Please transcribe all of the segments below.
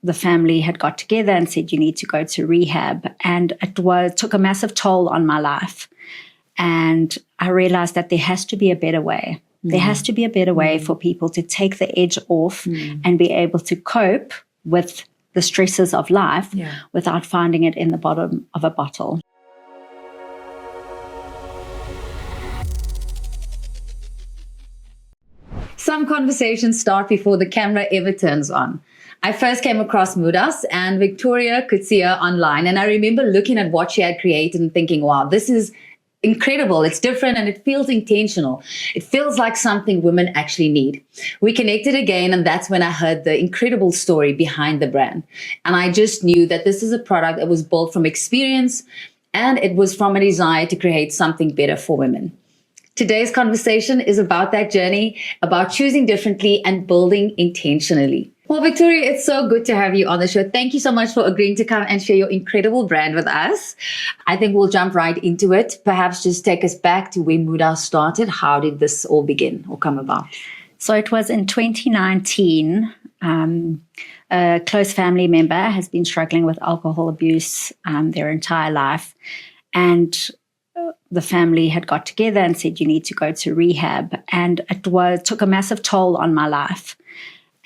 the family had got together and said, you need to go to rehab. And took a massive toll on my life. And I realized that there has to be a better way. There has to be a better way for people to take the edge off and be able to cope with the stresses of life without finding it in the bottom of a bottle. Some conversations start before the camera ever turns on. I first came across Moodhaus and Victoria Coetzee online, and I remember looking at what she had created and thinking, wow, this is incredible. It's different and it feels intentional. It feels like something women actually need. We connected again, and that's when I heard the incredible story behind the brand. And I just knew that this is a product that was built from experience, and it was from a desire to create something better for women. Today's conversation is about that journey, about choosing differently and building intentionally. Well, Victoria, it's so good to have you on the show. Thank you so much for agreeing to come and share your incredible brand with us. I think we'll jump right into it. Perhaps just take us back to when Moodhaus started. How did this all begin or come about? So it was in 2019. A close family member has been struggling with alcohol abuse their entire life. And the family had got together and said, you need to go to rehab. And took a massive toll on my life.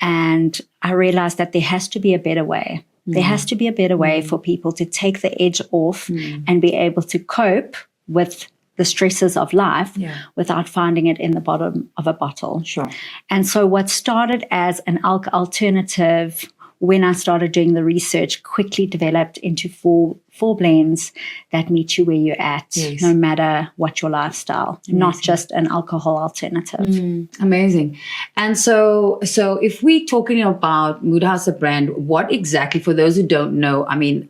And I realized that there has to be a better way. There has to be a better way for people to take the edge off and be able to cope with the stresses of life without finding it in the bottom of a bottle. Sure. And so what started as an alternative, when I started doing the research, quickly developed into four blends that meet you where you're at, no matter what your lifestyle, not just an alcohol alternative. Amazing. And so if we're talking about Moodhaus, a brand, what exactly, for those who don't know, I mean,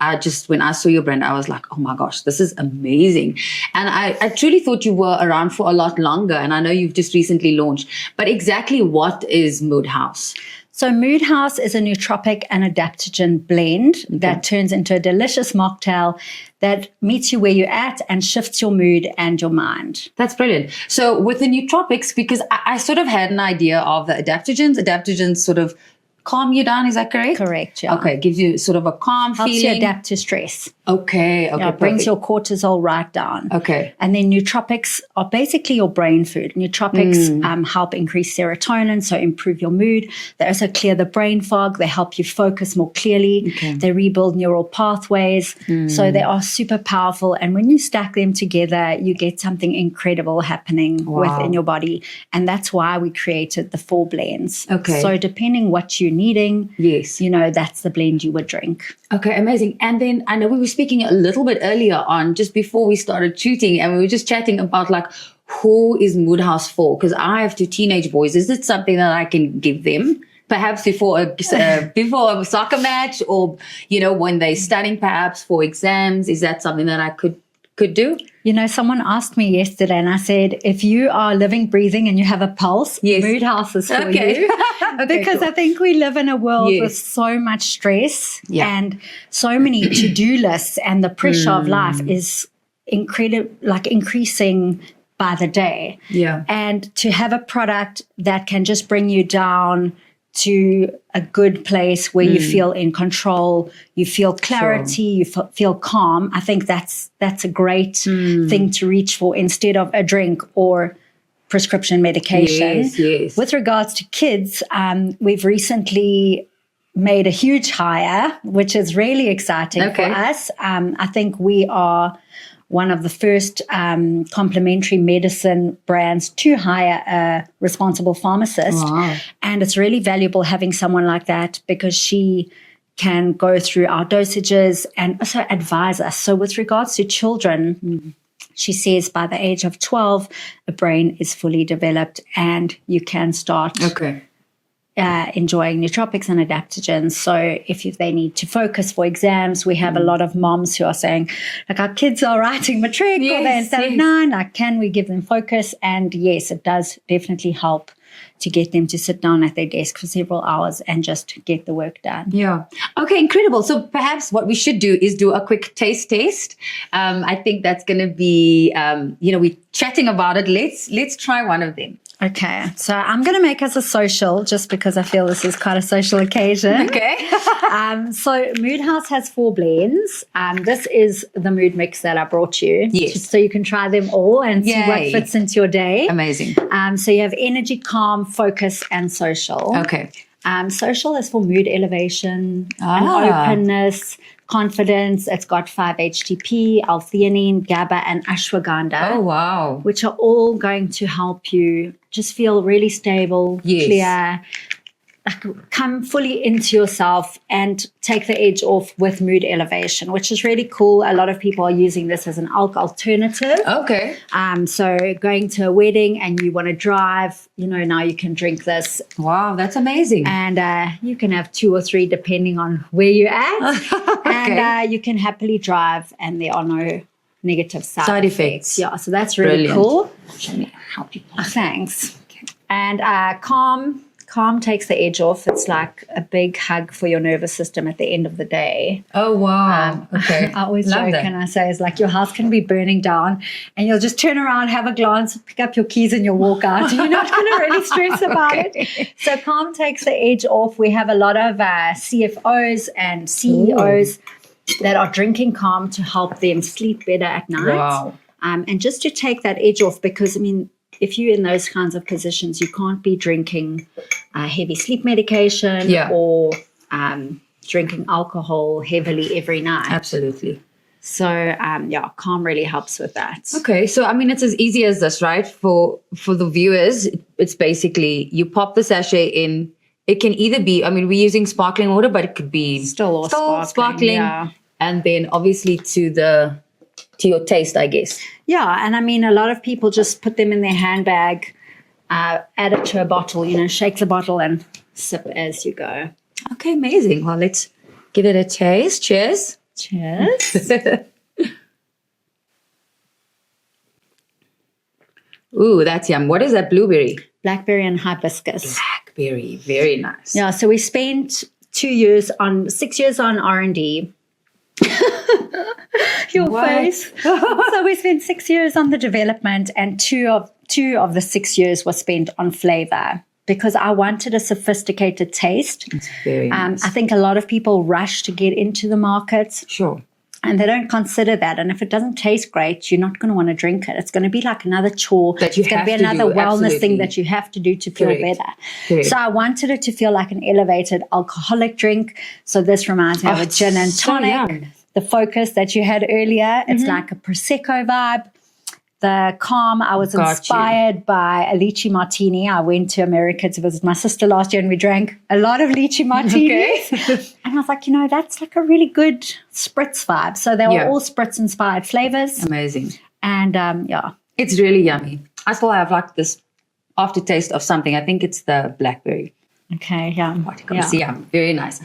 when I saw your brand, I was like, oh my gosh, this is amazing. And I truly thought you were around for a lot longer. And I know you've just recently launched, but exactly what is Moodhaus? So Moodhaus is a nootropic and adaptogen blend that turns into a delicious mocktail that meets you where you're at and shifts your mood and your mind. That's brilliant. So with the nootropics, because I sort of had an idea of the adaptogens sort of calm you down. Is that correct? Correct, yeah. Okay, gives you sort of a calm Helps feeling. you adapt to stress. Okay, Yeah, it brings your cortisol right down. Okay. And then nootropics are basically your brain food. Nootropics help increase serotonin, so improve your mood. They also clear the brain fog. They help you focus more clearly. Okay. They rebuild neural pathways. So they are super powerful. And when you stack them together, you get something incredible happening within your body. And that's why we created the 4 blends. Okay. So depending what you're needing, that's the blend you would drink. Okay, amazing. And then I know we were speaking a little bit earlier on, just before we started shooting, and we were just chatting about like, who is Moodhaus for? Because I have 2 teenage boys. Is it something that I can give them? Perhaps before a soccer match, or, when they're studying perhaps for exams? Is that something that I could do? Someone asked me yesterday, and I said, if you are living, breathing, and you have a pulse, Moodhaus is for you. Because cool. I think we live in a world with so much stress and so many to-do lists, and the pressure of life is increasing by the day. Yeah. And to have a product that can just bring you down to a good place where you feel in control, you feel clarity, you feel calm. I think that's a great thing to reach for instead of a drink or prescription medication. Yes. With regards to kids, we've recently made a huge hire, which is really exciting for us. I think we are one of the first complementary medicine brands to hire a responsible pharmacist. Wow. And it's really valuable having someone like that, because she can go through our dosages and also advise us. So with regards to children, she says by the age of 12, a brain is fully developed and you can start enjoying nootropics and adaptogens. So if they need to focus for exams, we have a lot of moms who are saying, like, our kids are writing matric or they're in standard 9, like, can we give them focus? And yes, it does definitely help to get them to sit down at their desk for several hours and just get the work done. Yeah. Okay, incredible. So perhaps what we should do is do a quick taste test. I think that's going to be, we're chatting about it. Let's try one of them. Okay, so I'm going to make us a social just because I feel this is quite a social occasion. Okay. So Moodhaus has 4 blends. This is the mood mix that I brought you. Yes. So you can try them all and see what fits into your day. Amazing. So you have energy, calm, focus, and social. Okay. Social is for mood elevation and openness, confidence. It's got 5-HTP, L-theanine, GABA, and ashwagandha. Oh, wow. Which are all going to help you just feel really stable, clear, come fully into yourself and take the edge off with mood elevation, which is really cool. A lot of people are using this as an alternative. Okay. So going to a wedding and you want to drive, now you can drink this. Wow, that's amazing. And you can have 2 or 3 depending on where you're at. Okay. And you can happily drive and there are no negative side effects. Yeah, so that's really cool. Let me help you. Thanks. Okay. And calm takes the edge off. It's like a big hug for your nervous system at the end of the day. Oh, wow. Okay. I always joke and I say, it's like your house can be burning down and you'll just turn around, have a glance, pick up your keys and you'll walk out. And you're not going to really stress about it. So calm takes the edge off. We have a lot of CFOs and CEOs that are drinking calm to help them sleep better at night. Wow. And just to take that edge off, because, if you're in those kinds of positions, you can't be drinking heavy sleep medication or drinking alcohol heavily every night. Absolutely. So, calm really helps with that. Okay. So, it's as easy as this, right? For the viewers, it's basically you pop the sachet in. It can either be, we're using sparkling water, but it could be still sparkling. Yeah. And then obviously to your taste, I guess. Yeah, and a lot of people just put them in their handbag, add it to a bottle, shake the bottle and sip as you go. Okay, amazing. Well, let's give it a taste. Cheers. Cheers. Ooh, that's yum. What is that blueberry? Blackberry and hibiscus. Blackberry, very nice. Yeah, so we spent 6 years on R&D. Your face. So we spent 6 years on the development and two of the 6 years was spent on flavor because I wanted a sophisticated taste. It's very nice. I think a lot of people rush to get into the market. Sure. And they don't consider that. And if it doesn't taste great, you're not going to want to drink it. It's going to be like another chore. It's going to be another wellness thing that you have to do to feel better. Correct. So I wanted it to feel like an elevated alcoholic drink. So this reminds me of a gin and tonic. The focus that you had earlier, it's like a Prosecco vibe. The calm, I was inspired by a lychee martini. I went to America to visit my sister last year and we drank a lot of lychee martinis. And I was like, that's like a really good spritz vibe. So they were all spritz-inspired flavors. Amazing. And it's really yummy. I still have like this aftertaste of something. I think it's the blackberry. Okay, yeah. Yeah, very nice.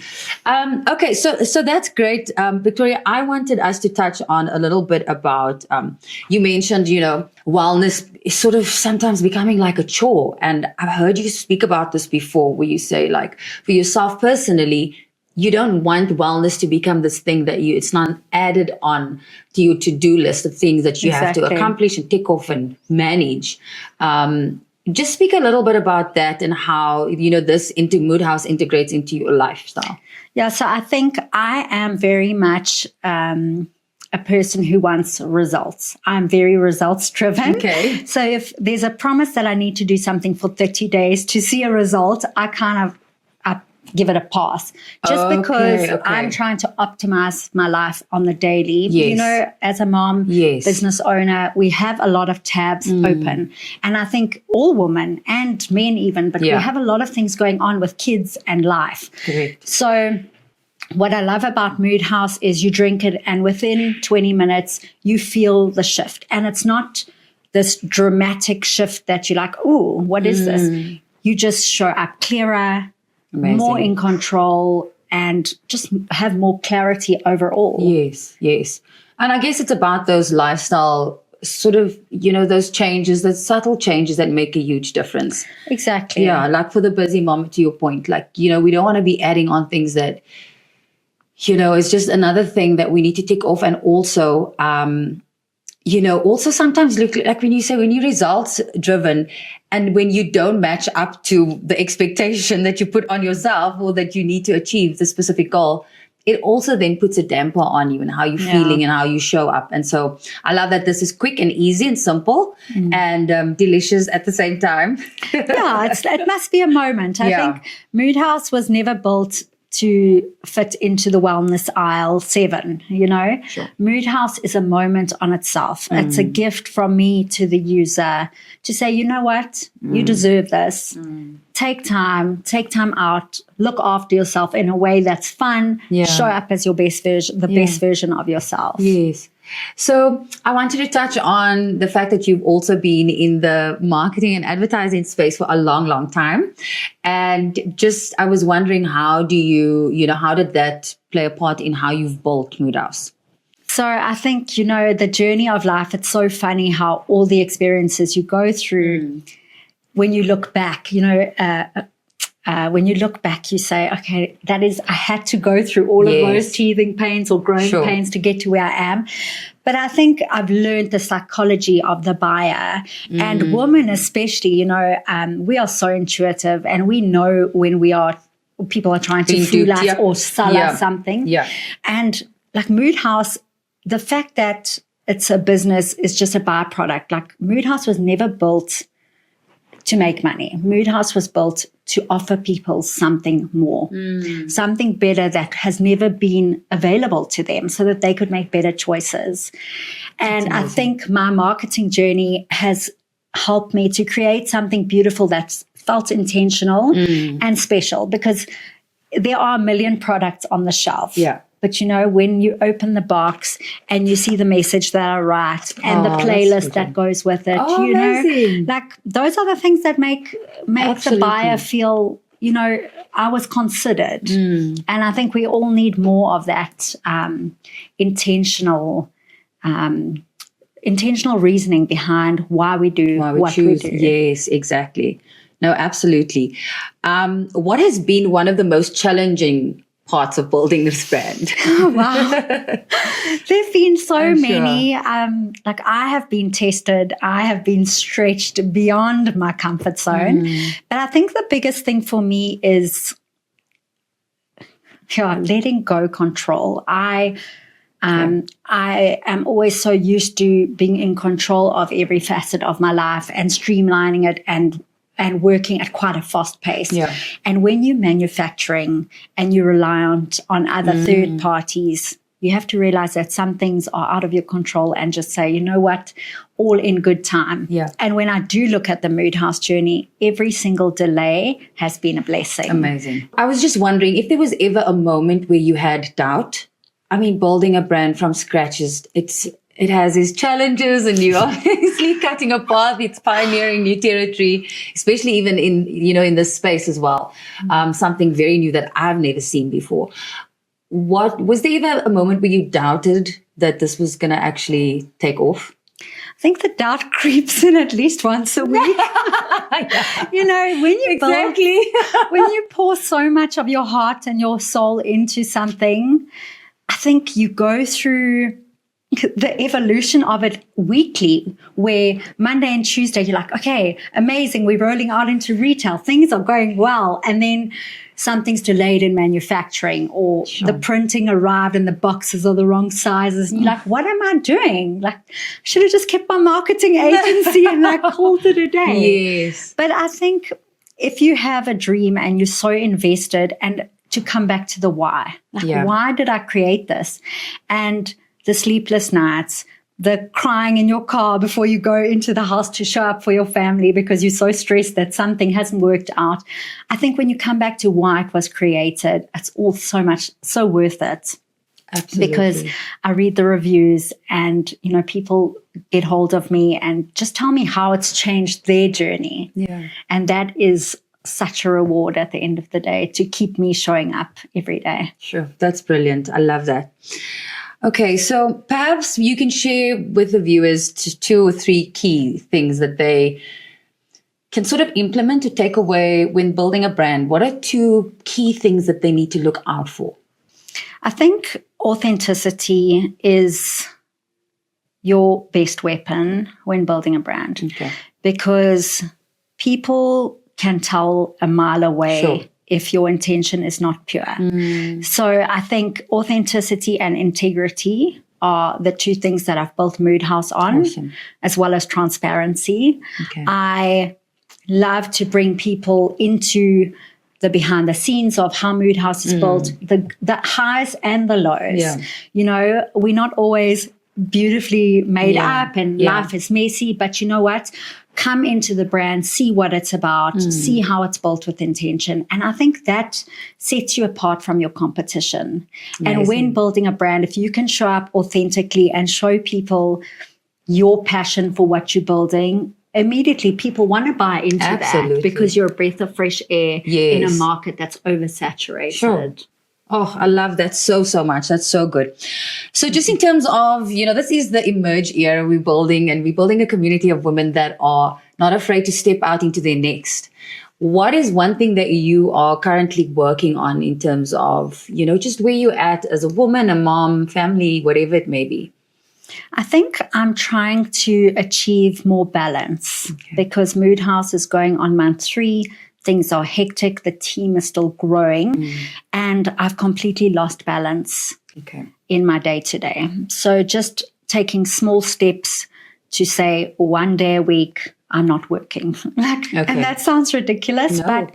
Okay, so that's great. Victoria, I wanted us to touch on a little bit about, you mentioned, wellness is sort of sometimes becoming like a chore. And I've heard you speak about this before where you say like for yourself personally, you don't want wellness to become this thing that it's not added on to your to-do list of things that you have to accomplish and tick off and manage. Just speak a little bit about that and how, this into Moodhaus integrates into your lifestyle. Yeah, so I think I am very much a person who wants results. I'm very results driven. Okay. So if there's a promise that I need to do something for 30 days to see a result, I give it a pass just because I'm trying to optimize my life on the daily. Yes. As a mom, business owner, we have a lot of tabs open. And I think all women and men even, but we have a lot of things going on with kids and life. Correct. So what I love about Moodhaus is you drink it and within 20 minutes, you feel the shift. And it's not this dramatic shift that you're like, ooh, what is this? You just show up clearer, amazing, more in control, and just have more clarity overall. Yes. And I guess it's about those lifestyle sort of, those changes, those subtle changes that make a huge difference. Exactly. Yeah, like for the busy mom, to your point, like, we don't want to be adding on things that, it's just another thing that we need to tick off. And also, also sometimes look like when you're results driven and when you don't match up to the expectation that you put on yourself or that you need to achieve the specific goal, it also then puts a damper on you and how you're feeling and how you show up. And so I love that this is quick and easy and simple and delicious at the same time. It must be a moment. I think Moodhaus was never built to fit into the wellness aisle 7, Sure. Moodhaus is a moment on itself. It's a gift from me to the user to say, you know what, you deserve this. Take time out, look after yourself in a way that's fun, show up as your best version, best version of yourself. Yes. So I wanted to touch on the fact that you've also been in the marketing and advertising space for a long, long time. And I was wondering, how did that play a part in how you've built Moodhaus? So I think, the journey of life, it's so funny how all the experiences you go through, when you look back, when you look back, you say, okay, I had to go through all of those teething pains or growing pains to get to where I am. But I think I've learned the psychology of the buyer and women especially, we are so intuitive and we know when people are trying to fool us or sell us something. Yeah. And like Moodhaus, the fact that it's a business is just a byproduct. Like Moodhaus was never built to make money. Moodhaus was built to offer people something more, something better that has never been available to them so that they could make better choices. And I think my marketing journey has helped me to create something beautiful that's felt intentional and special, because there are a million products on the shelf. Yeah. But when you open the box and you see the message that I write and the playlist that goes with it, amazing. Like those are the things that make the buyer feel, I was considered. And I think we all need more of that intentional reasoning behind why we do what we do. Yes, exactly. No, absolutely. What has been one of the most challenging parts of building this brand? Oh, wow. There've been so many. Like I have been tested. I have been stretched beyond my comfort zone. But I think the biggest thing for me is letting go control. I am always so used to being in control of every facet of my life and streamlining it and working at quite a fast pace. Yeah. And when you're manufacturing and you're reliant on other third parties, you have to realize that some things are out of your control and just say, you know what, all in good time. Yeah. And when I do look at the Moodhaus journey, every single delay has been a blessing. Amazing. I was just wondering if there was ever a moment where you had doubt. I mean, building a brand from scratch it has its challenges, and you're obviously cutting a path. It's pioneering new territory, especially even in this space as well. Something very new that I've never seen before. Was there ever a moment where you doubted that this was going to actually take off? I think the doubt creeps in at least once a week. When you build, when you pour so much of your heart and your soul into something, I think you go through the evolution of it weekly, where Monday and Tuesday you're like, okay, amazing, we're rolling out into retail, things are going well, and then something's delayed in manufacturing, or the printing arrived and the boxes are the wrong sizes, and you're like, what am I doing? Like, I should have just kept my marketing agency and called it a day. Yes. But I think if you have a dream and you're so invested, and to come back to the why, why did I create this? And the sleepless nights, the crying in your car before you go into the house to show up for your family because you're so stressed that something hasn't worked out. I think when you come back to why it was created, it's all so worth it. Absolutely. Because I read the reviews and, people get hold of me and just tell me how it's changed their journey. Yeah. And that is such a reward at the end of the day to keep me showing up every day. Sure. That's brilliant. I love that. Okay, so perhaps you can share with the viewers 2 or 3 key things that they can sort of implement to take away when building a brand. What are 2 key things that they need to look out for? I think authenticity is, your best weapon when building a brand. Okay. Because people can tell a mile away Sure. if your intention is not pure. So I think authenticity and integrity are the two things that I've built Moodhaus on, Awesome. as well as transparency. Okay. I love to bring people into the behind the scenes of how Moodhaus is built, the highs and the lows. Yeah. You know, we're not always beautifully made up and Yeah. life is messy, but you know what? Come into the brand, see what it's about, see how it's built with intention. And I think that sets you apart from your competition. Amazing. And when building a brand, if you can show up authentically and show people your passion for what you're building, immediately people want to buy into Absolutely. that because you're a breath of fresh air Yes. in a market that's oversaturated. Sure. Oh, I love that so much. That's so good. So just in terms of, this is the emerge era we're building, and we're building a community of women that are not afraid to step out into their next. What is one thing that you are currently working on in terms of, just where you're at as a woman, a mom, family, whatever it may be? I think I'm trying to achieve more balance because Moodhaus is going on month 3. Things are hectic. The team is still growing and I've completely lost balance in my day to day. So just taking small steps to say 1 day a week, I'm not working. And that sounds ridiculous, but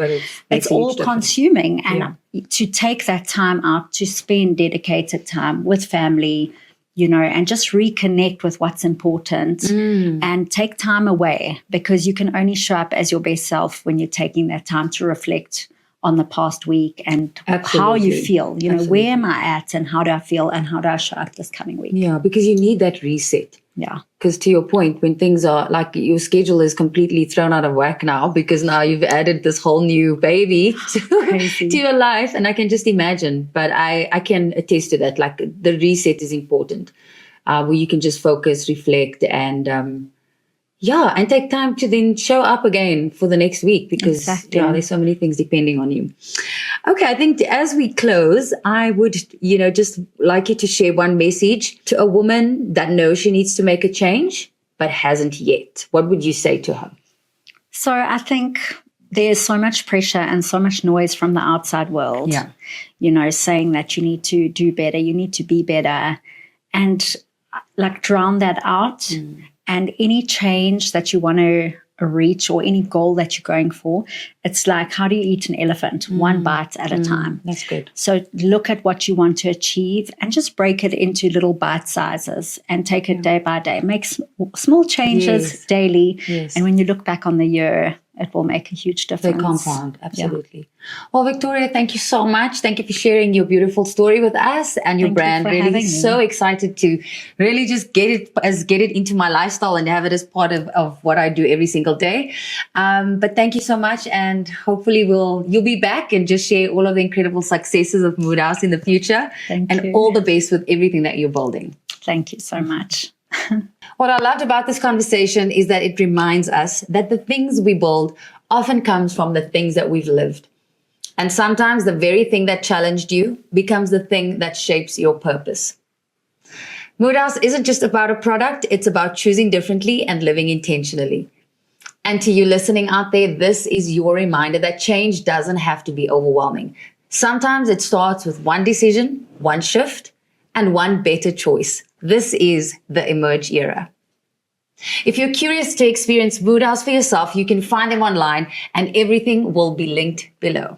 it's all consuming. And to take that time out to spend dedicated time with family, and just reconnect with what's important and take time away, because you can only show up as your best self when you're taking that time to reflect on the past week and how you feel, where am I at and how do I feel and how do I show up this coming week? Yeah, because you need that reset. Yeah. Because to your point, when things are like your schedule is completely thrown out of whack now, because now you've added this whole new baby to your life. And I can just imagine, but I can attest to that. Like the reset is important, where you can just focus, reflect, and and take time to then show up again for the next week, because there's so many things depending on you. Okay, I think as we close, I would, just like you to share one message to a woman that knows she needs to make a change, but hasn't yet. What would you say to her? So I think there's so much pressure and so much noise from the outside world, saying that you need to do better, you need to be better, and like drown that out. And any change that you want to reach or any goal that you're going for, it's like, how do you eat an elephant? One bite at a time. That's good. So look at what you want to achieve and just break it into little bite sizes and take it day by day. Make small changes daily. Yes. And when you look back on the year, it will make a huge difference. They compound, absolutely. Yeah. Well, Victoria, thank you so much. Thank you for sharing your beautiful story with us and your brand. Really so excited to really just get it into my lifestyle and have it as part of what I do every single day. But thank you so much, and hopefully you'll be back and just share all of the incredible successes of Moodhaus in the future. Thank you. All the best with everything that you're building. Thank you so much. What I loved about this conversation is that it reminds us that the things we build often comes from the things that we've lived. And sometimes the very thing that challenged you becomes the thing that shapes your purpose. Moodhaus isn't just about a product, it's about choosing differently and living intentionally. And to you listening out there, this is your reminder that change doesn't have to be overwhelming. Sometimes it starts with one decision, one shift, and one better choice. This is the Emerge era. If you're curious to experience Moodhaus for yourself, you can find them online and everything will be linked below.